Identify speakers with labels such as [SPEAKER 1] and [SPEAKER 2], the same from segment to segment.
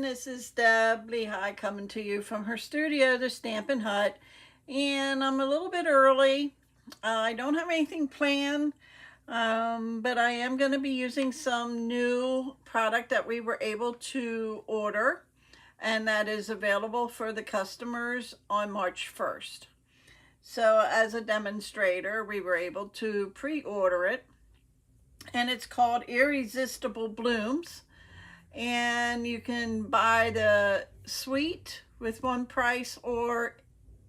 [SPEAKER 1] This is Deb Lehigh coming to you from her studio, the Stampin' Hut, and I'm a little bit early. I don't have anything planned, but I am going to be using some new product that we were able to order, and that is available for the customers on March 1st. So as a demonstrator, we were able to pre-order it, and it's called Irresistible Blooms. And you can buy the suite with one price or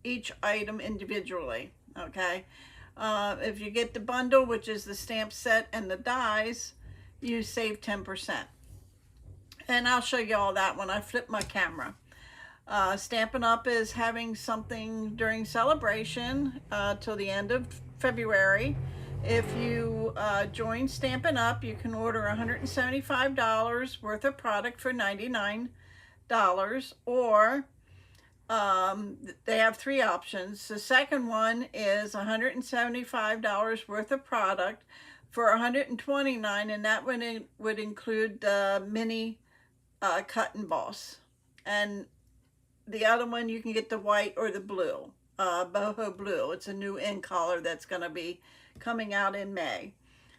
[SPEAKER 1] each item individually. Okay, if you get the bundle, which is the stamp set and the dies, you save 10%. And I'll show you all that when I flip my camera. Stampin' Up is having something during celebration till the end of February. If you join Stampin' Up, you can order $175 worth of product for $99, or they have three options. The second one is $175 worth of product for $129, and that would include the mini cut and emboss. And the other one, you can get the white or the blue, boho blue. It's a new in color that's going to be coming out in May.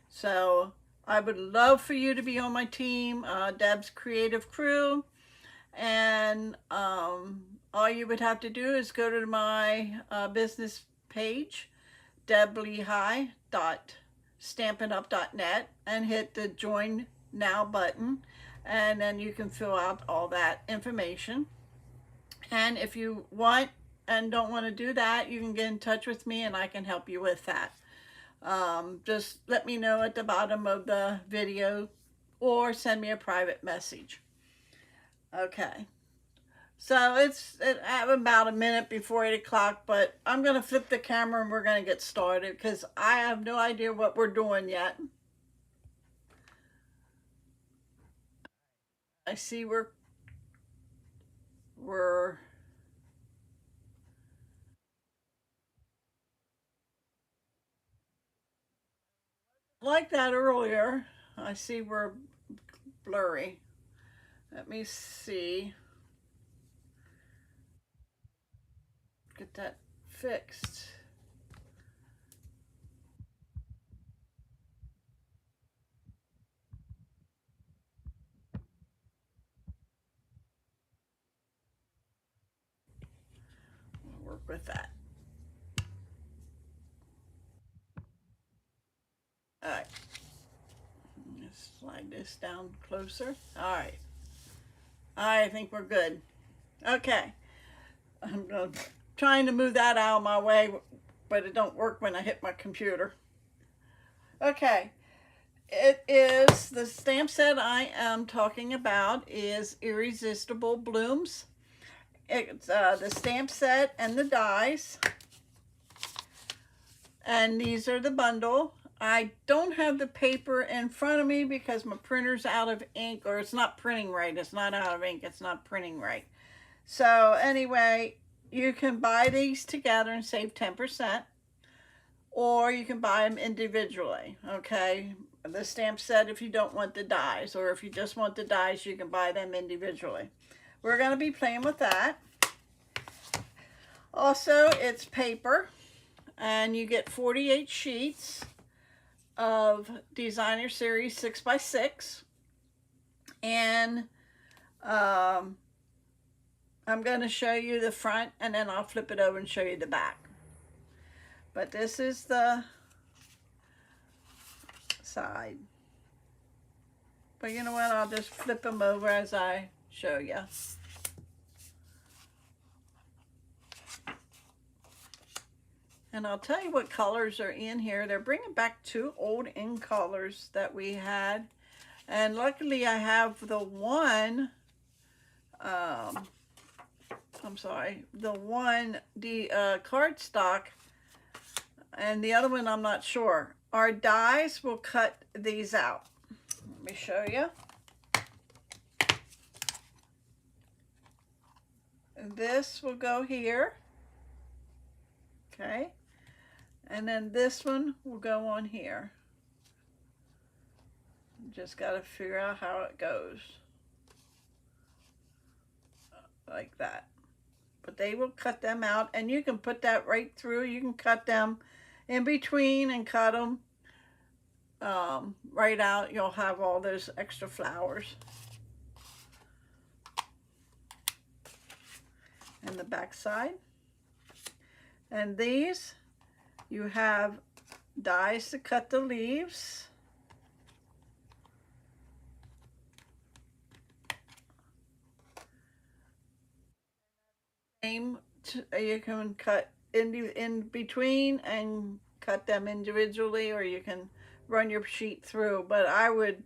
[SPEAKER 1] So I would love for you to be on my team, Deb's Creative Crew, and all you would have to do is go to my business page, deblehigh.stampinup.net, and hit the Join Now button, and then you can fill out all that information. And if you want and don't want to do that, you can get in touch with me and I can help you with that. Just let me know at the bottom of the video or send me a private message. Okay, so it's about a minute before 8 o'clock, but I'm going to flip the camera and we're going to get started because I have no idea what we're doing yet. I see we're like that earlier. I see we're blurry. Let me see. Get that fixed. We'll work with that. All right. Let's slide this down closer. All right. I think we're good. Okay. I'm trying to move that out of my way, but it don't work when I hit my computer. Okay. It is the stamp set I am talking about is Irresistible Blooms. It's the stamp set and the dies. And these are the bundle. I don't have the paper in front of me because my printer's out of ink, or it's not printing right. It's not out of ink, it's not printing right. So anyway, you can buy these together and save 10%, or you can buy them individually, okay? The stamp set if you don't want the dies, or if you just want the dies, you can buy them individually. We're going to be playing with that. Also, it's paper, and you get 48 sheets of Designer Series 6x6, and I'm going to show you the front and then I'll flip it over and show you the back. But this is the side. But you know what, I'll just flip them over as I show you. And I'll tell you what colors are in here. They're bringing back two old in colors that we had. And luckily I have the one, cardstock, and the other one I'm not sure. Our dies will cut these out. Let me show you. This will go here. Okay. And then this one will go on here. Just got to figure out how it goes. like that. But they will cut them out, and you can put that right through. You can cut them in between and cut them right out. You'll have all those extra flowers. And the back side. And these, you have dies to cut the leaves. You can cut in between and cut them individually, or you can run your sheet through, but I would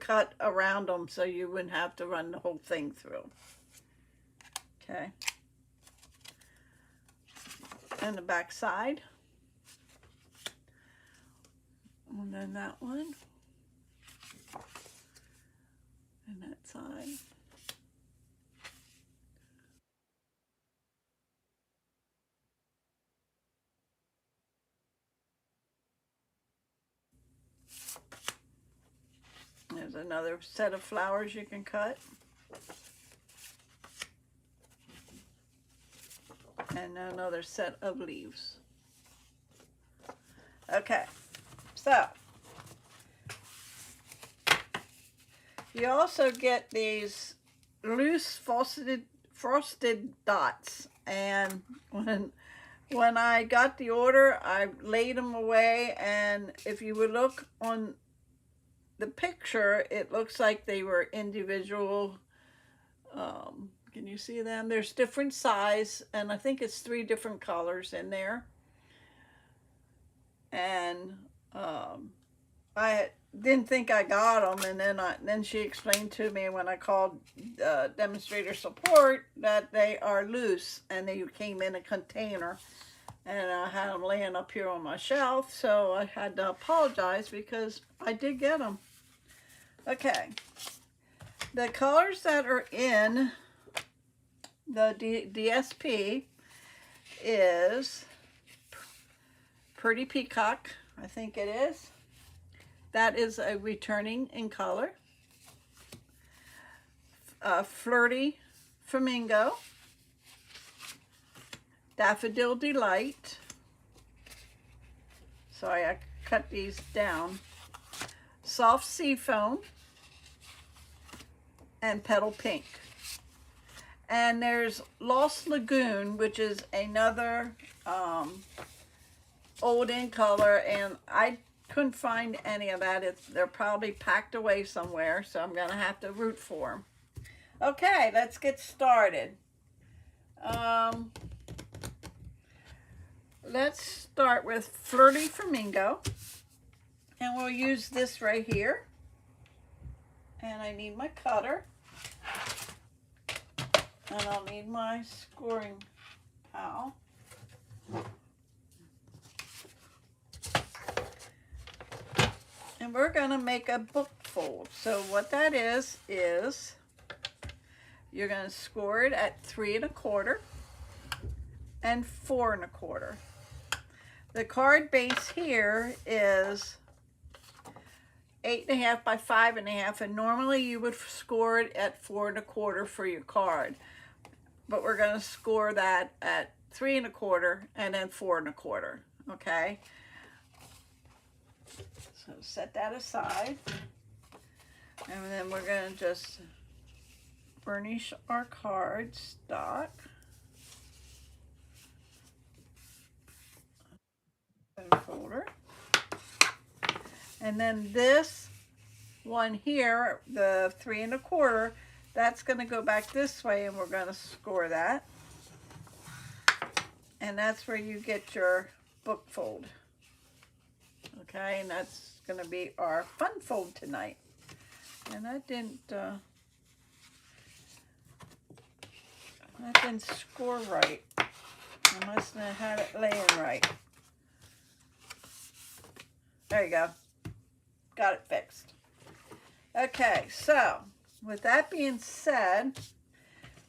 [SPEAKER 1] cut around them so you wouldn't have to run the whole thing through. Okay. And the back side. And then that one. And that side. There's another set of flowers you can cut. And another set of leaves. Okay, so you also get these loose frosted dots, and when I got the order, I laid them away, and if you would look on the picture, it looks like they were individual. Can you see them? There's different size, and I think it's 3 different colors in there. And I didn't think I got them, and then she explained to me when I called demonstrator support that they are loose, and they came in a container, and I had them laying up here on my shelf, so I had to apologize because I did get them. Okay, the colors that are in the DSP is Pretty Peacock, I think it is. That is a returning in color. Flirty Flamingo. Daffodil Delight. Sorry, I cut these down. Soft Sea Foam. And Petal Pink. And there's Lost Lagoon, which is another old in color, and I couldn't find any of that. They're probably packed away somewhere, so I'm gonna have to root for them. Okay, let's get started. Let's start with Flirty Flamingo, and we'll use this right here. And I need my cutter, and I'll need my scoring pal. And we're going to make a book fold. So what that is you're going to score it at 3 1/4 and 4 1/4. The card base here is 8 1/2 by 5 1/2, and normally you would score it at 4 1/4 for your card, but we're going to score that at 3 1/4 and then 4 1/4. Okay, so set that aside, and then we're going to just burnish our card stock. Folder. And then this one here, the 3 1/4, that's going to go back this way, and we're going to score that. And that's where you get your book fold. Okay, and that's going to be our fun fold tonight. And that didn't score right. I must have had it laying right. There you go. Got it fixed. Okay, so with that being said,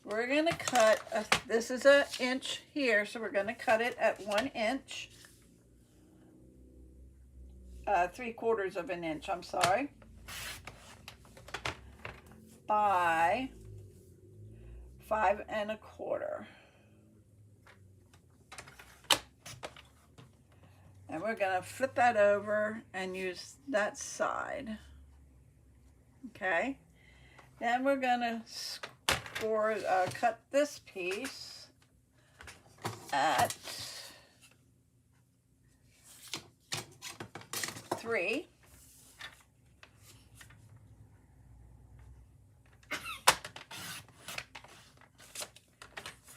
[SPEAKER 1] we're going to cut, this is an inch here, so we're going to cut it at 1 inch. 3/4 of an inch, I'm sorry. By 5 1/4. And we're going to flip that over and use that side. Okay. Then we're going to cut this piece at 3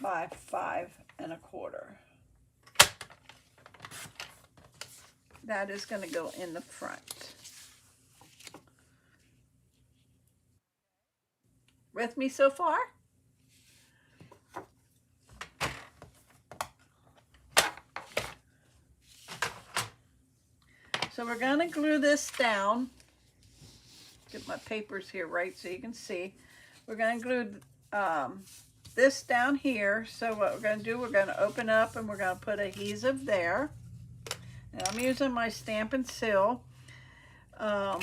[SPEAKER 1] by 5 1/4. That is going to go in the front. With me so far? So we're going to glue this down. Get my papers here right so you can see. We're going to glue this down here. So what we're going to do, we're going to open up and we're going to put adhesive there. And I'm using my Stampin' Seal. I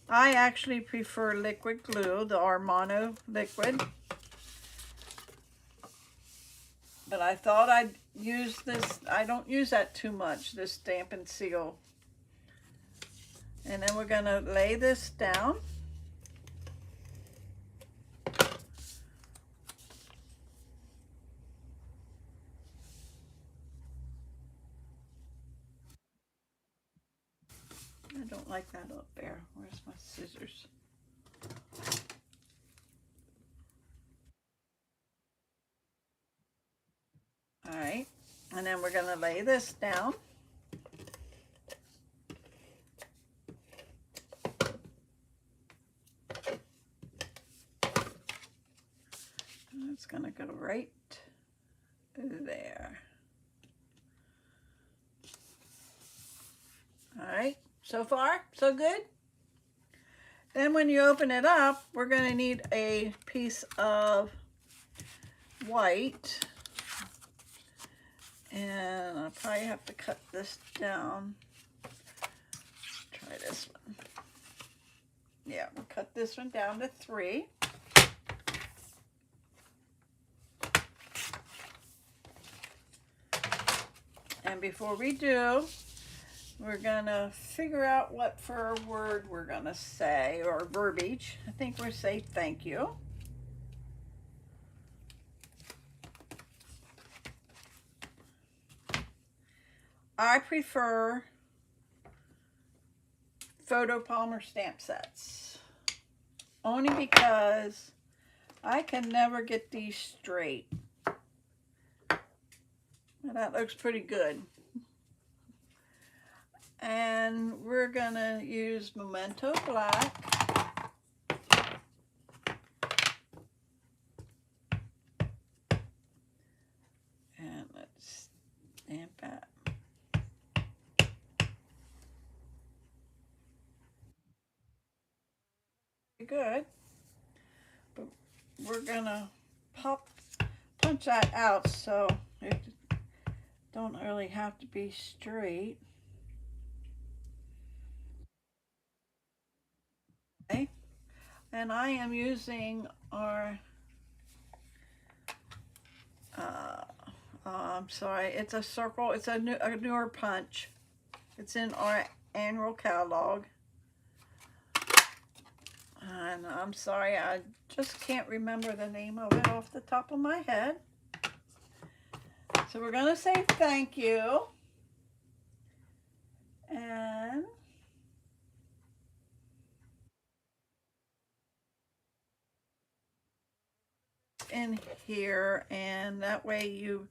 [SPEAKER 1] actually prefer liquid glue, the Armano liquid. But I thought I'd use this. I don't use that too much, this Stampin' Seal. And then we're going to lay this down. I don't like that up there. Where's my scissors? All right, and then we're going to lay this down. And it's going to go right there. All right, so far, so good. Then when you open it up, we're going to need a piece of white. And I'll probably have to cut this down. Try this one. Yeah, we'll cut this one down to 3. And before we do, we're gonna figure out what for a word we're gonna say, or verbiage. I think we'll say thank you. I prefer photo Palmer stamp sets, only because I can never get these straight. Well, that looks pretty good. And we're gonna use Memento Black. And let's stamp that. Good, but we're gonna punch that out so it don't really have to be straight. Okay, and I am using our I'm sorry, it's a circle, it's a newer punch. It's in our annual catalog. And I'm sorry, I just can't remember the name of it off the top of my head. So we're going to say thank you. And in here, and that way you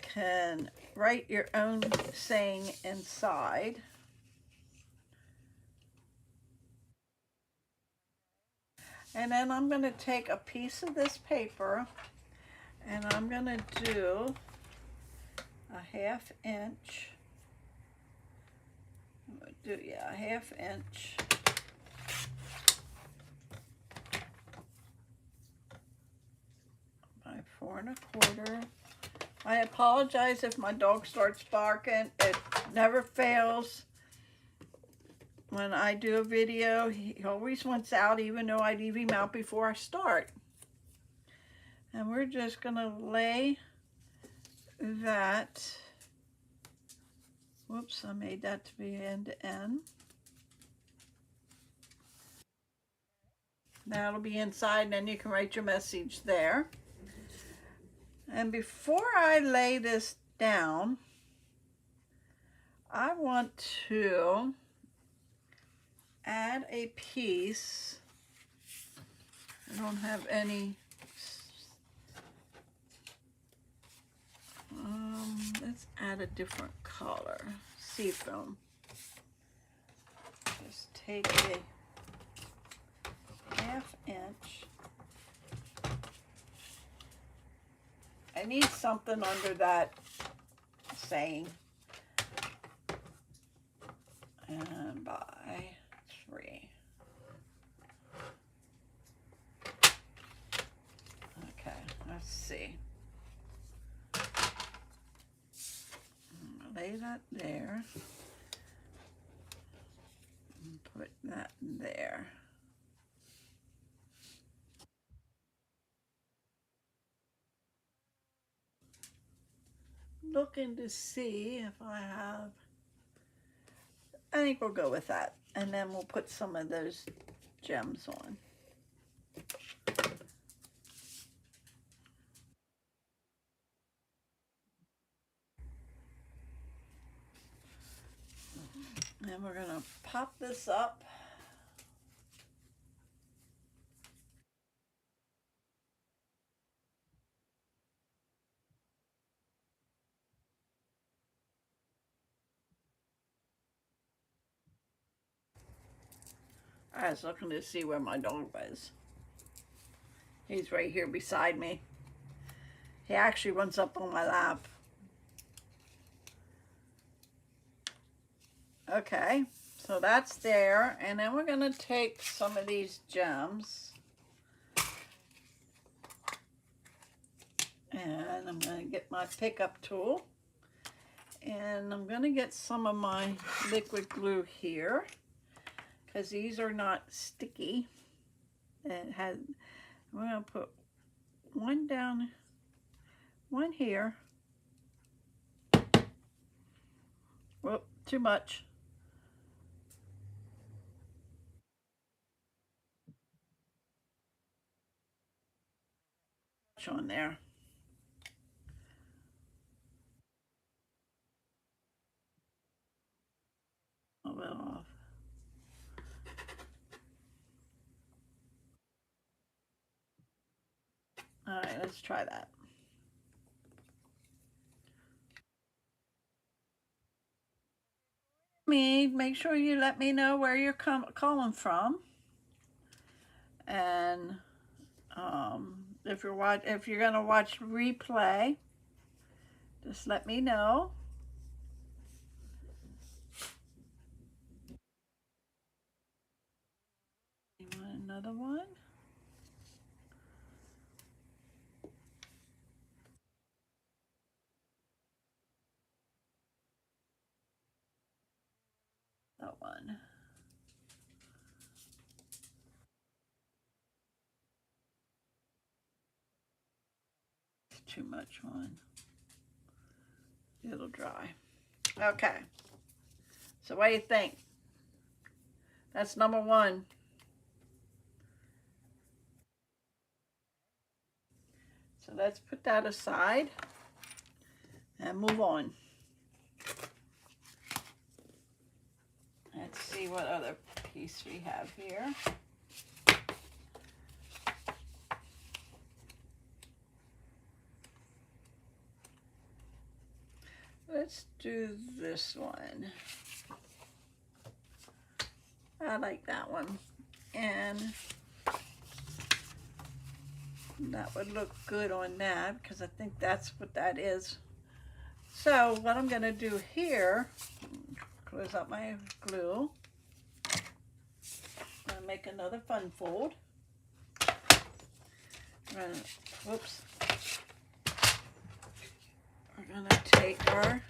[SPEAKER 1] can write your own saying inside. And then I'm going to take a piece of this paper and I'm going to do a 1/2 inch. I'm going to do, yeah, a 1/2 inch. By 4 1/4. I apologize if my dog starts barking. It never fails. when I do a video, he always wants out, even though I leave him out before I start. And we're just gonna lay that, whoops, I made that to be end to end. That'll be inside, and then you can write your message there. And before I lay this down, I want to add a piece. I don't have any. Let's add a different color. Seafoam. Just take a 1/2 inch. I need something under that saying. And by 3. Okay, let's see. Lay that there. And put that there. Looking to see if I have, I think we'll go with that, and then we'll put some of those gems on. And we're gonna pop this up. I was looking to see where my dog was. He's right here beside me. He actually runs up on my lap. Okay, so that's there. And then we're gonna take some of these gems. And I'm gonna get my pickup tool. And I'm gonna get some of my liquid glue here, because these are not sticky. And I'm gonna put one down, one here. Whoop, too much. On there. A little off. All right, let's try that. Make sure you let me know where you're calling from, and if you're gonna watch replay, just let me know. You want another one? That one. Too much one. It'll dry. Okay. So what do you think? That's number 1. So let's put that aside and move on. Let's see what other piece we have here. Let's do this one. I like that one. And that would look good on that, because I think that's what that is. So what I'm going to do here, close up my glue. I'm going to make another fun fold. Whoops. We're going to take our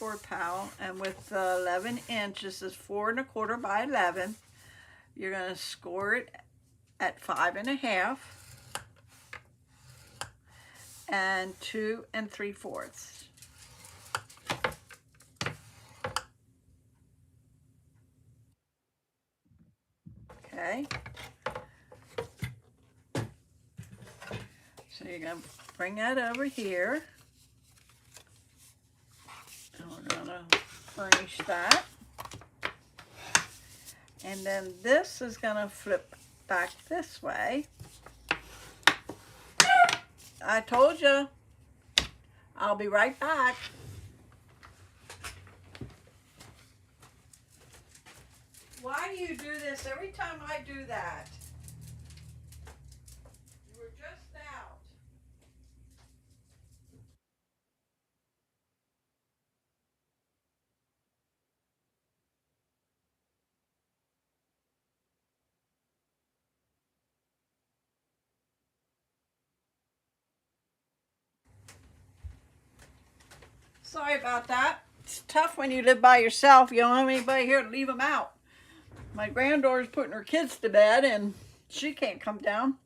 [SPEAKER 1] scored pal, and with 11 inches is 4 1/4 by 11. You're going to score it at 5 1/2 and 2 3/4. Okay. So you're going to bring that over here. And we're going to furnish that. And then this is going to flip back this way. I told you. I'll be right back. Why do you do this every time I do that? You were just out. Sorry about that. It's tough when you live by yourself. You don't have anybody here to leave them out. My granddaughter's putting her kids to bed and she can't come down.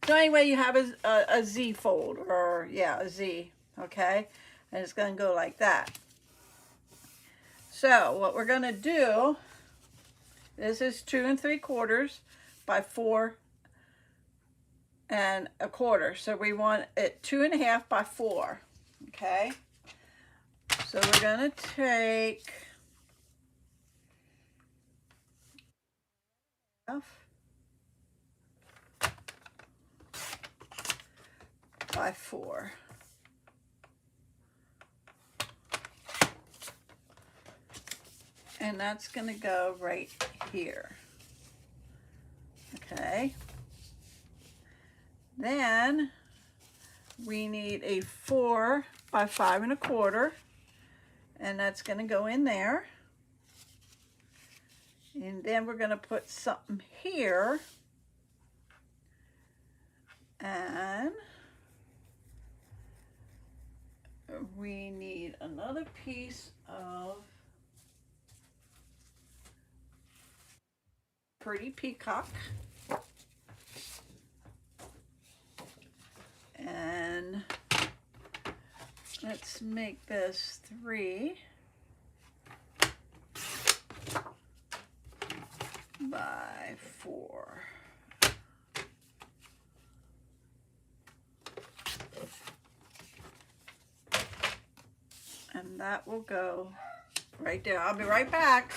[SPEAKER 1] So anyway, you have a Z fold, or yeah, a Z, okay? And it's going to go like that. So what we're going to do, this is 2 3/4 by 4 1/4. So we want it 2 1/2 by 4, okay? So we're going to take by 4. And that's going to go right here. Okay. Then we need a 4 by 5 1/4. And that's going to go in there. And then we're going to put something here. And we need another piece of pretty peacock. And let's make this 3 by 4. And that will go right there. I'll be right back.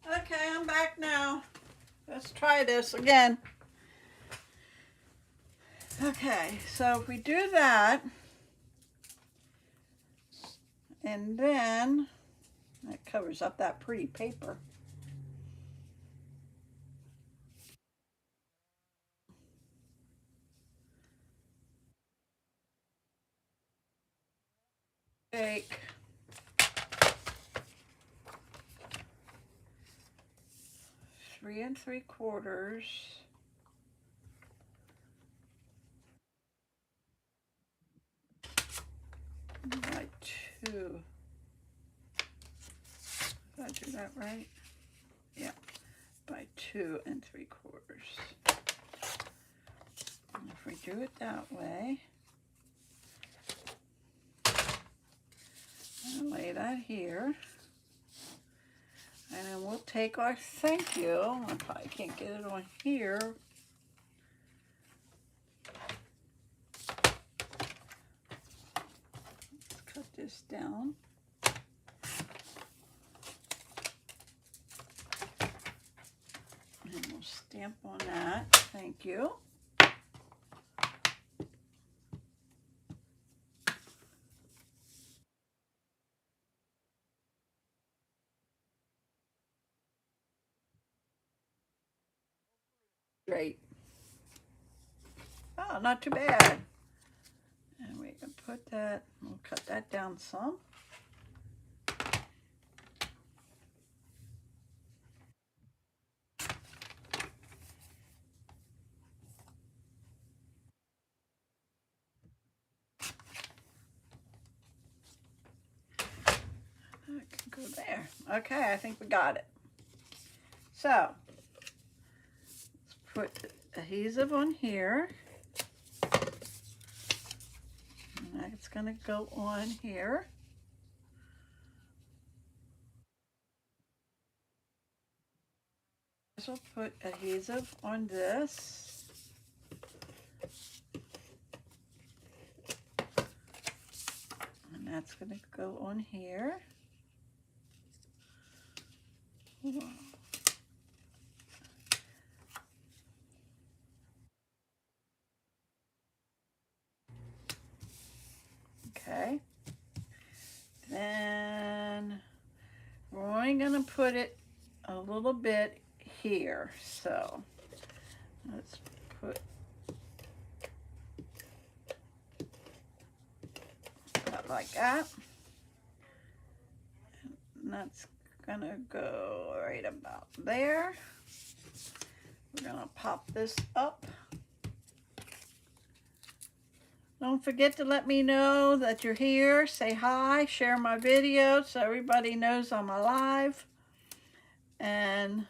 [SPEAKER 1] Okay, I'm back now. Let's try this again. Okay, so if we do that, and then that covers up that pretty paper. Take 3 3/4 by 2. Did I do that right? Yeah, by 2 3/4. And if we do it that way, I'll lay that here. And then we'll take our thank you. I probably can't get it on here. Let's cut this down. And we'll stamp on that. Thank you. Great. Oh, not too bad. And we can put that, we'll cut that down some. That can go there. Okay, I think we got it. So, let's put adhesive on here. And that's going to go on here. So we'll put adhesive on this. And that's going to go on here. Okay. Then we're only going to put it a little bit here. So let's put that like that. And that's going to go right about there. We're going to pop this up. Don't forget to let me know that you're here. Say hi, share my video so everybody knows I'm alive. And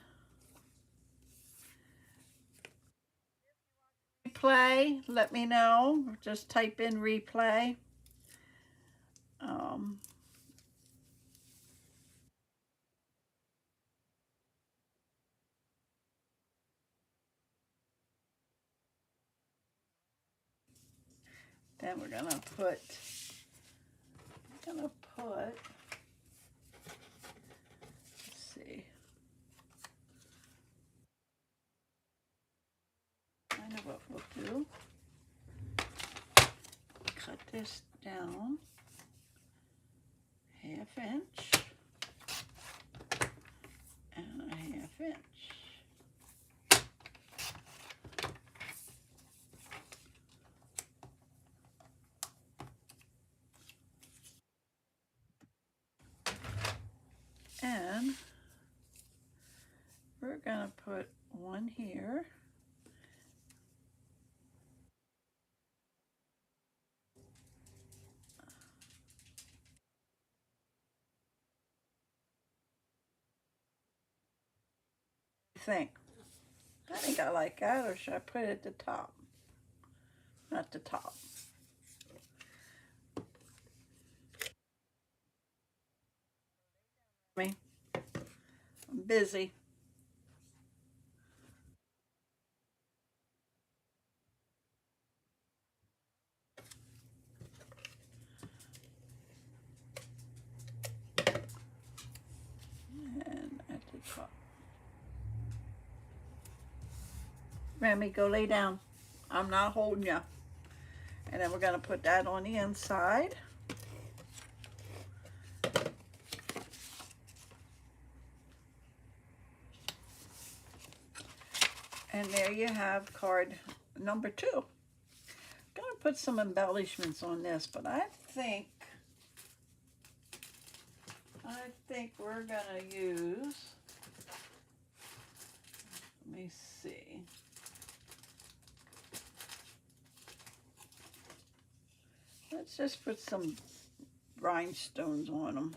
[SPEAKER 1] replay, let me know. Just type in replay. Then we're gonna put, let's see. I know what we'll do. Cut this down 1/2 inch and 1/2 inch. And we're gonna put one here. I think I like that, or should I put it at the top? Not the top. I'm busy. And at the top. Remy, go lay down. I'm not holding you. And then we're going to put that on the inside. And there you have card number 2. I'm going to put some embellishments on this, but I think we're going to use, let me see. Let's just put some rhinestones on them.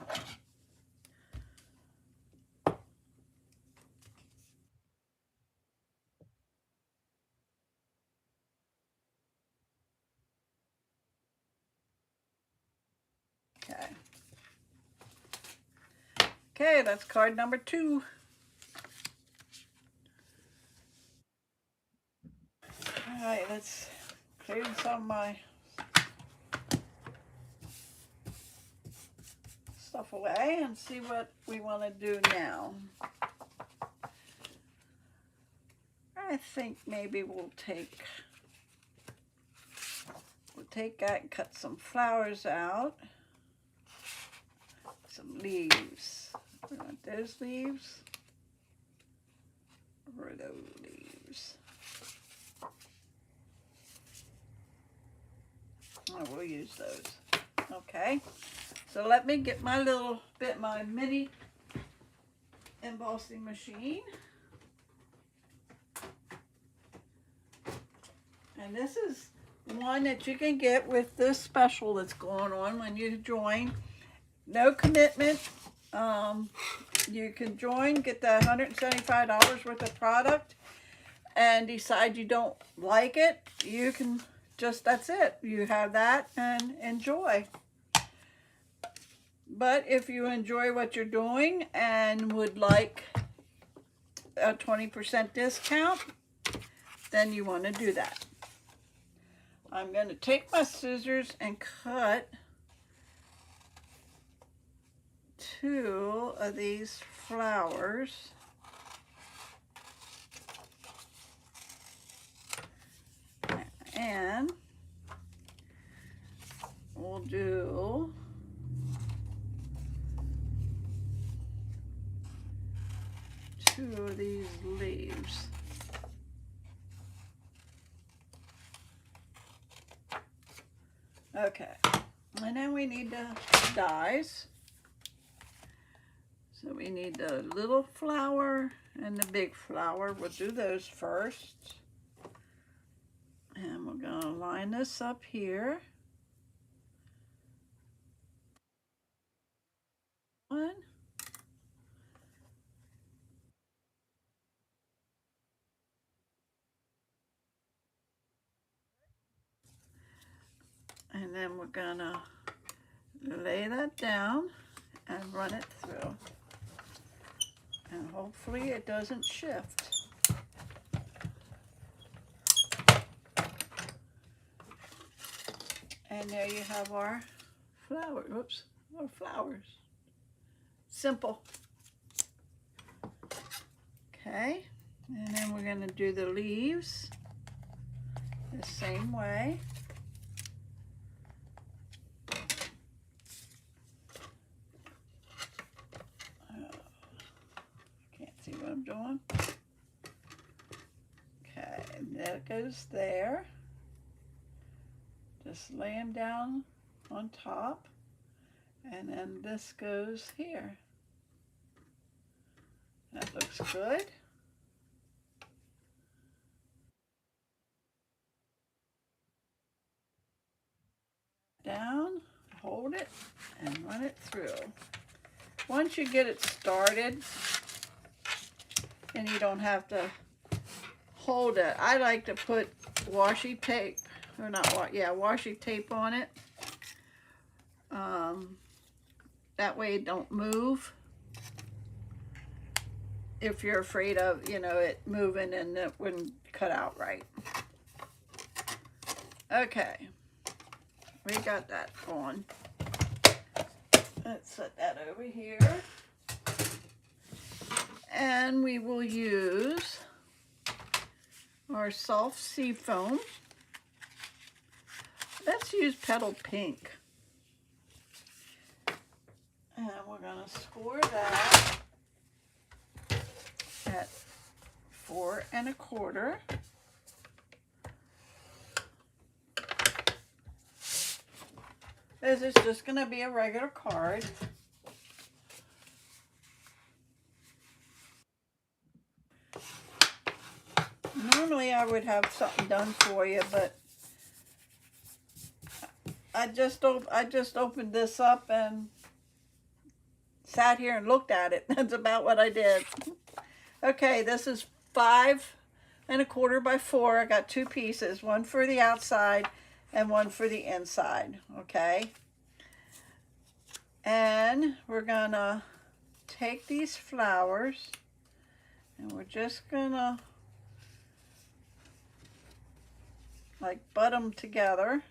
[SPEAKER 1] Okay. Okay, that's card number 2. All right, let's clear some of my stuff away and see what we want to do now. I think maybe we'll take that and cut some flowers out. Some leaves. We want those leaves or those leaves. I will use those. Okay, so let me get my my mini embossing machine. And this is one that you can get with this special that's going on when you join. No commitment. You can join, get that $175 worth of product, and decide you don't like it. You can just, that's it. You have that and enjoy. But if you enjoy what you're doing and would like a 20% discount, then you want to do that. I'm going to take my scissors and cut 2 of these flowers. And we'll do two of these leaves. Okay, and then we need the dies. So we need the little flower and the big flower. We'll do those first. And we're going to line this up here. One. And then we're going to lay that down and run it through. And hopefully it doesn't shift. And there you have our flower. Oops, our flowers. Simple. Okay, and then we're going to do the leaves the same way. Can't see what I'm doing. Okay, and that goes there. Just lay them down on top, and then this goes here. That looks good. Down, hold it, and run it through. Once you get it started, and you don't have to hold it. I like to put washi tape, or not, washi tape on it. That way it don't move. If you're afraid of, it moving and it wouldn't cut out right. Okay, we got that on. Let's set that over here. And we will use our soft sea foam. Let's use Petal Pink. And we're going to score that at 4 1/4. This is just going to be a regular card. Normally I would have something done for you, but I just opened this up and sat here and looked at it. That's about what I did. Okay, this is 5 1/4 by 4. I got 2 pieces, one for the outside and one for the inside. Okay, and we're gonna take these flowers and we're just gonna like butt them together.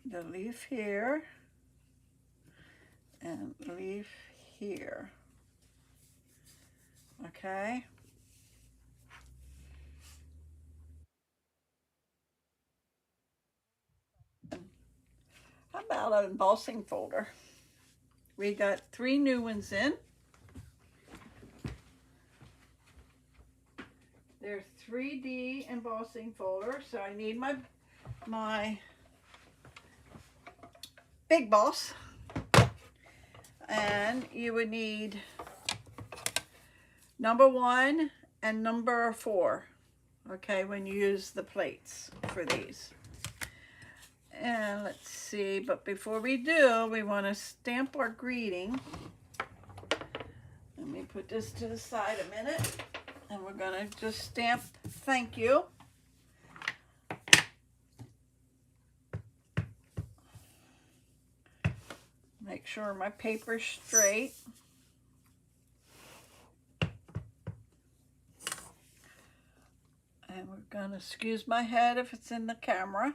[SPEAKER 1] The leaf here and leaf here. Okay. How about an embossing folder? We got 3 new ones in. They're 3D embossing folders, so I need my Big Boss. And you would need number 1 and number 4, okay, when you use the plates for these. And let's see, but before we do, we want to stamp our greeting. Let me put this to the side a minute, and we're going to just stamp thank you. Make sure my paper's straight. And we're going to excuse my head if it's in the camera.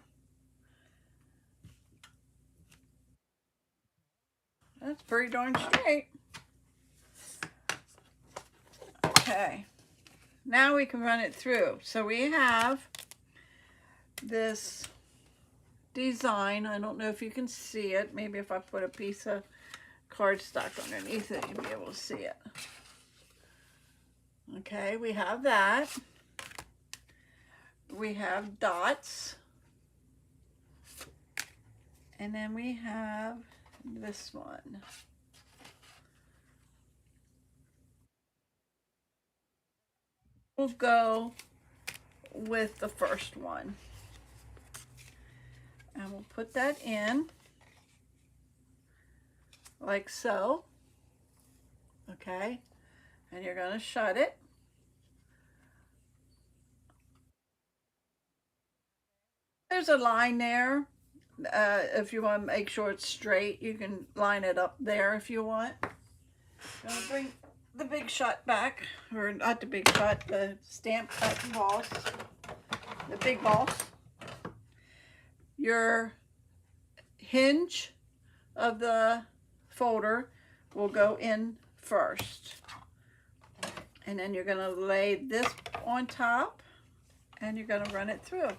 [SPEAKER 1] That's pretty darn straight. Okay, now we can run it through. So we have this design. I don't know if you can see it. Maybe if I put a piece of cardstock underneath it, you'll be able to see it. Okay, we have that. We have dots. And then we have this one. We'll go with the first one. And we'll put that in like so. Okay, and you're going to shut it. There's a line there. If you want to make sure it's straight, you can line it up there if you want. I'll bring the Big Shot back, or not the Big Shot, the stamp boss, the Big Boss. Your hinge of the folder will go in first. And then you're going to lay this on top, and you're going to run it through.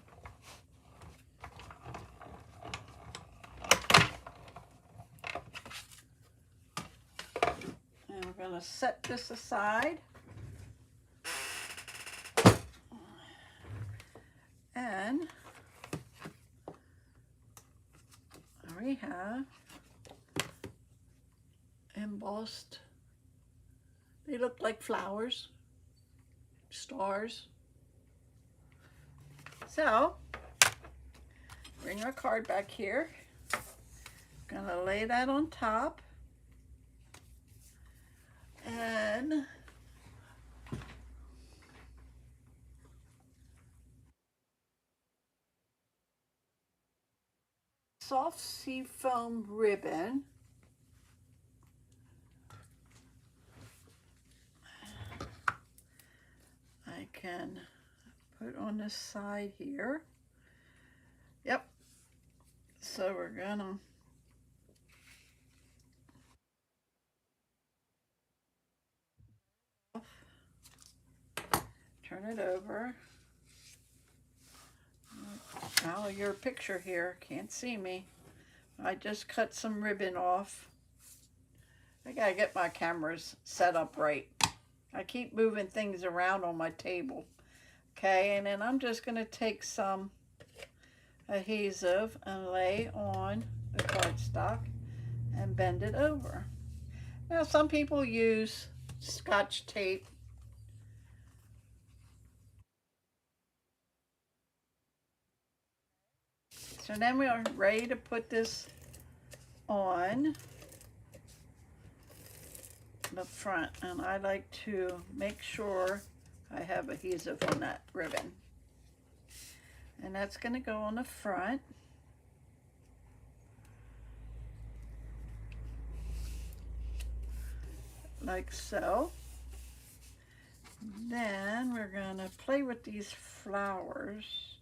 [SPEAKER 1] And we're going to set this aside. And we have embossed, they look like flowers, stars. So, bring our card back here. Gonna lay that on top. And soft sea foam ribbon. I can put on this side here. Yep. So we're gonna turn it over. Now your picture here can't see me. I just cut some ribbon off. I gotta get my cameras set up right. I keep moving things around on my table. Okay, and then I'm just gonna take some adhesive and lay on the cardstock and bend it over. Now some people use Scotch tape. So then we are ready to put this on the front, and I like to make sure I have adhesive on that ribbon. And that's going to go on the front. Like so. Then we're going to play with these flowers.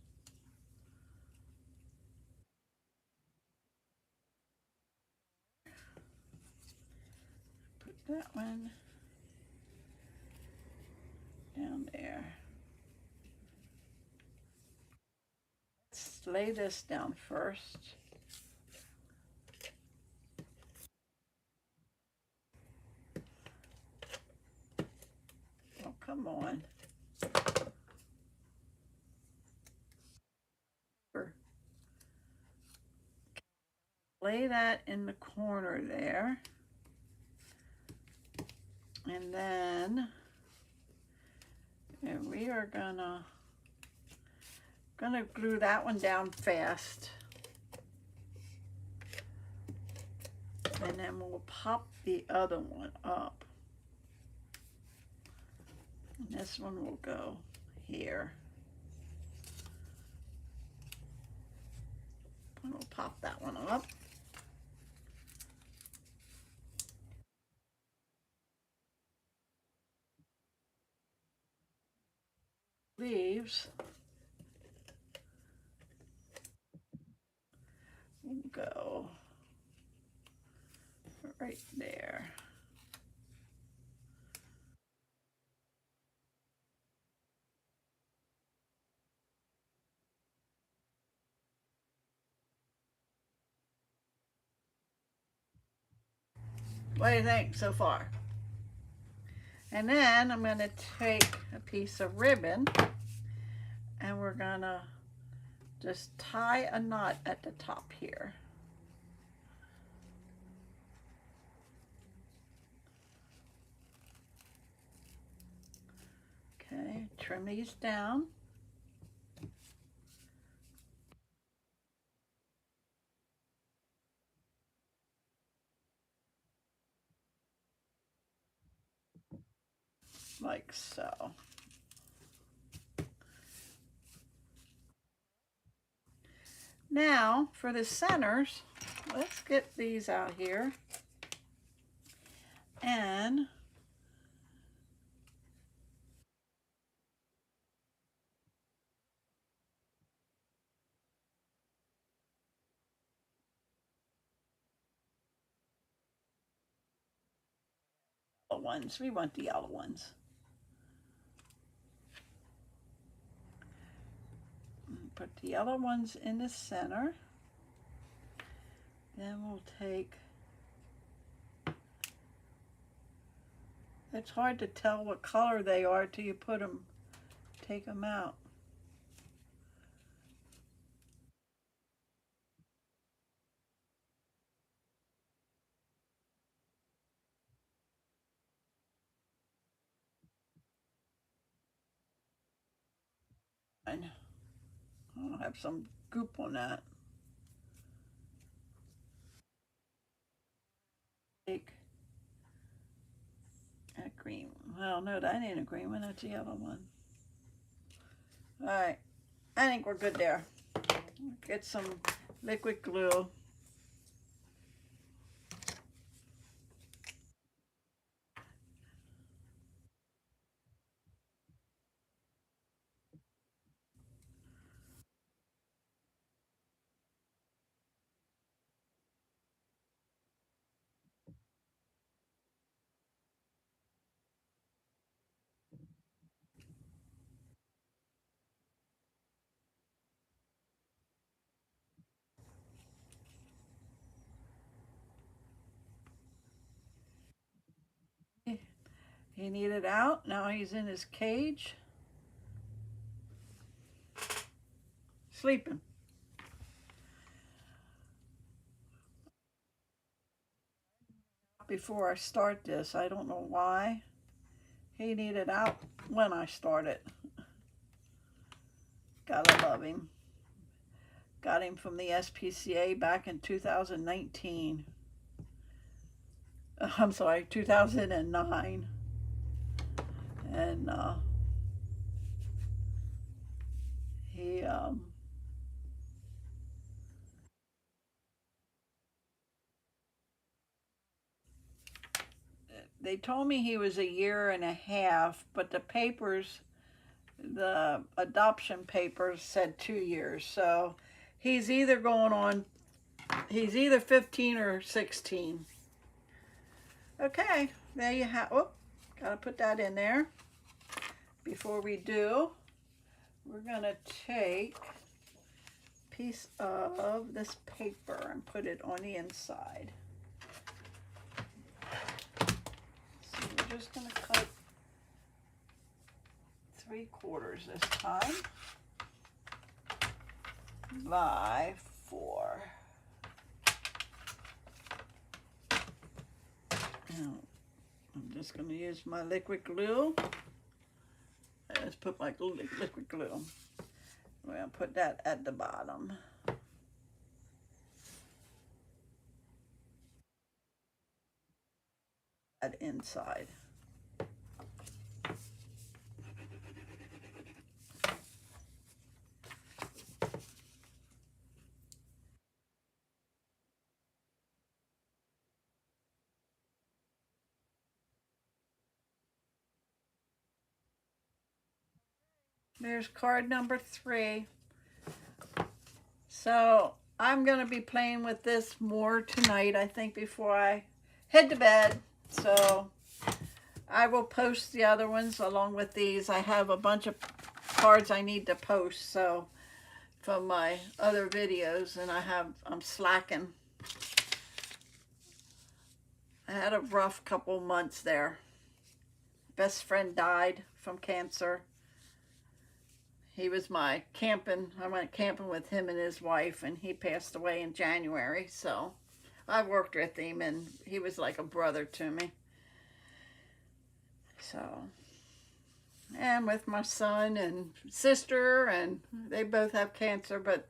[SPEAKER 1] Put that one down there. Let's lay this down first. come on. Lay that in the corner there. And then we are gonna glue that one down fast. And then we'll pop the other one up. And this one will go here. And we'll pop that one up. Leaves will go right there. What do you think so far? And then I'm going to take a piece of ribbon and we're going to just tie a knot at the top here. Okay, trim these down. Like so. Now for the centers, let's get these out here. And the ones, we want the yellow ones. Put the yellow ones in the center. Then we'll take, it's hard to tell what color they are till you put them, take them out. I'll have some goop on that. Take a green. Well, no, that ain't a green one. That's the yellow one. All right, I think we're good there. Get some liquid glue. He needed out. Now he's in his cage, sleeping. Before I start this, I don't know why. He needed out when I started. Gotta love him. Got him from the SPCA back in 2019. I'm sorry, 2009. And he they told me he was 1.5 years, but the papers, the adoption papers said 2 years. So he's either going on, he's either 15 or 16. Okay, there you have, oh, gotta put that in there. Before we do, we're gonna take a piece of this paper and put it on the inside. So we're just gonna cut 3/4 this time by 4. Now, I'm just going to use my liquid glue. Let's put my liquid glue. I'm going to put that at the bottom. At inside. There's card number 3. So I'm going to be playing with this more tonight, I think, before I head to bed. So I will post the other ones along with these. I have a bunch of cards I need to post, so from my other videos, and I'm slacking. I had a rough couple months there. Best friend died from cancer. He was my camping. I went camping with him and his wife, and he passed away in January. So I worked with him, and he was like a brother to me. So, and with my son and sister, and they both have cancer, but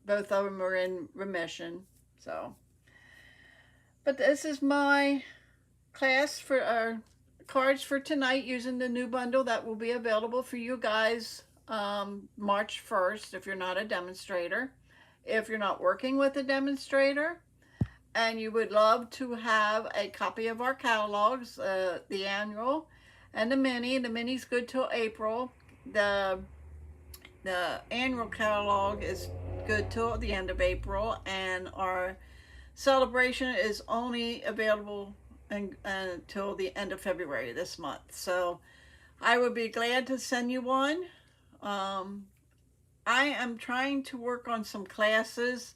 [SPEAKER 1] both of them are in remission. So, but this is my class for cards for tonight using the new bundle that will be available for you guys March 1st if you're not a demonstrator. If you're not working with a demonstrator and you would love to have a copy of our catalogs, the annual and the mini. The mini's good till April. The annual catalog is good till the end of April, and our celebration is only available until the end of February this month. So I would be glad to send you one. I am trying to work on some classes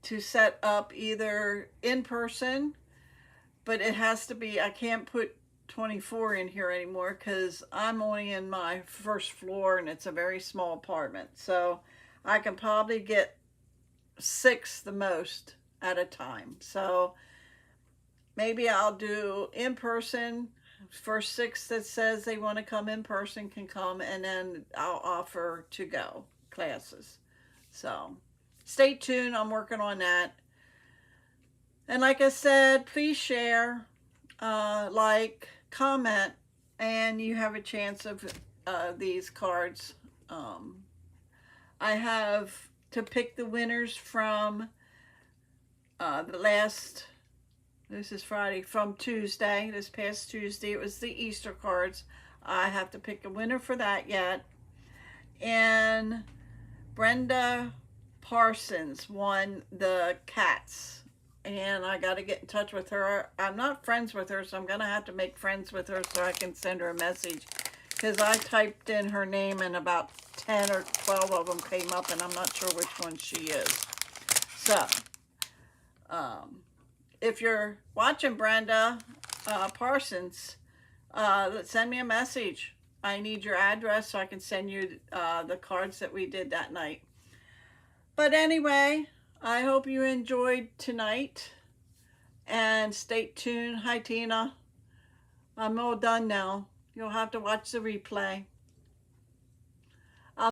[SPEAKER 1] to set up either in person, but it has to be, I can't put 24 in here anymore because I'm only in my first floor and it's a very small apartment. So I can probably get 6 the most at a time. So maybe I'll do in person. First 6 that says they want to come in person can come, and then I'll offer to go classes. So stay tuned. I'm working on that. And like I said, please share, like, comment, and you have a chance of these cards. I have to pick the winners from the last, this is Friday, from Tuesday, this past Tuesday. It was the Easter cards. I have to pick a winner for that yet. And Brenda Parsons won the cats. And I got to get in touch with her. I'm not friends with her, so I'm going to have to make friends with her so I can send her a message. Because I typed in her name and about 10 or 12 of them came up, and I'm not sure which one she is. So, if you're watching Brenda Parsons, send me a message. I need your address so I can send you the cards that we did that night. But anyway, I hope you enjoyed tonight, and stay tuned. Hi, Tina. I'm all done now. You'll have to watch the replay.